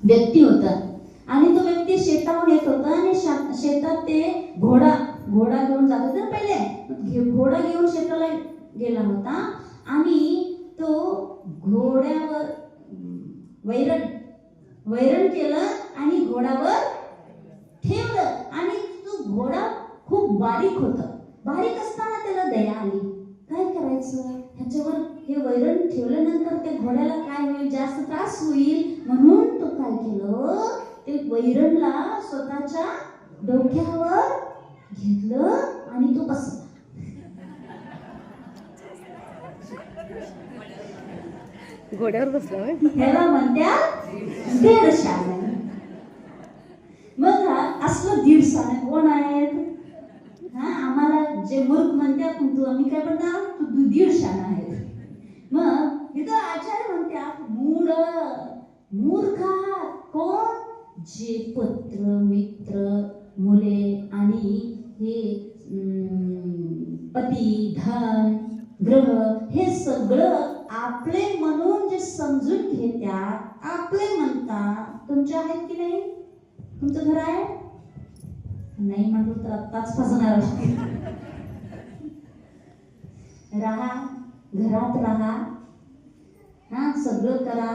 व्यक्ती होता आणि तो व्यक्ती शेतावर येत होता आणि शेतात ते घोडा घेऊन जात होते ना पहिले, घोडा घेऊन शेताला गेला होता आणि तो घोड्यावर वैरण केलं आणि घोड्यावर ठेवलं आणि तो घोडा खूप बारीक होता. बारीक असताना त्याला दया आली. काय करायचं, ह्याच्यावर हे वैरण ठेवल्यानंतर त्या घोड्याला काय होईल, जास्त त्रास होईल, म्हणून तो काय केलं, ते वैरणला स्वतःच्या डोक्यावर घेतलं आणि तो बसला. घोड्यावर बसला. ह्याला म्हणतात दीडशाने. मग असलं दीडशाने कोण आहेत? आम्हाला जे मूर्ख म्हणतात, तू आम्ही काय म्हणणार, तू दीडशाने आहे. मग इथं आचार्य म्हणतात मूर्ख कोण, जे पुत्र मित्र मुले आणि हे पती धन ग्रह हे सगळं आपले म्हणून जे समजून घेतात, आपले म्हणतात. तुमचे आहेत की नाही? तुमचं घर आहे? नाही म्हटलं तर आत्ताच फसणार. राहा, घरात राहा, सगळं करा,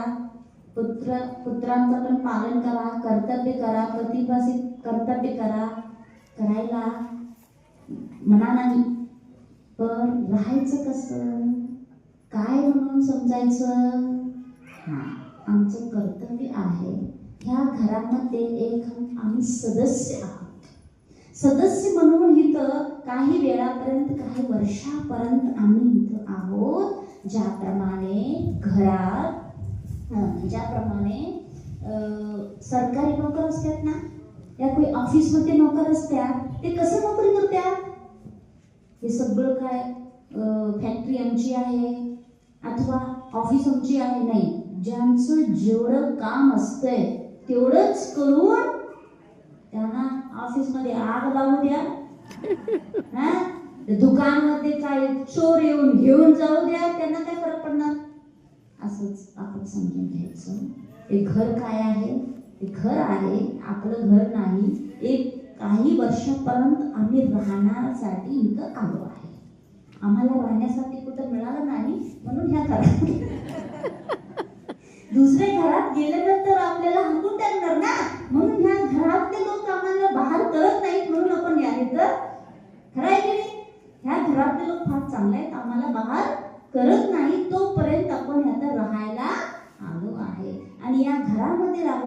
पुत्रांचं पण पालन करा, कर्तव्य करा, पतीपाशी कर्तव्य करायला म्हणा नाही, पण राहायचं कसं, काय म्हणून समजायचं. आमचं कर्तव्य आहे, ह्या घरामध्ये एक आम्ही सदस्य आहोत. सदस्य म्हणून इथं काही वेळापर्यंत, काही वर्षापर्यंत आम्ही इथं आहोत. ज्याप्रमाणे घरात, ज्याप्रमाणे सरकारी नोकर असतात ना, या काही ऑफिसमध्ये नोकर असतात, ते कसं नोकरी करतात, हे सगळं काय फॅक्टरी आमची आहे अथवा ऑफिस आमची आहे, नाही, ज्यांचं जेवढं काम असतंय तेवढंच करून त्यांना ऑफिसमध्ये आग लावू द्या, दुकानमध्ये काय चोर येऊन घेऊन जाऊ द्या, त्यांना काय फरक पडणार. असंच आपण समजून घ्यायचं. हे घर काय आहे, ते घर आहे, आपलं घर नाही. एक काही वर्षापर्यंत आम्ही राहण्यासाठी इथं आलो आहे. आम्हाला राहण्यासाठी कुठं मिळालं नाही, म्हणून ह्या घरात दुसऱ्या घरात गेल्यानंतर आपल्या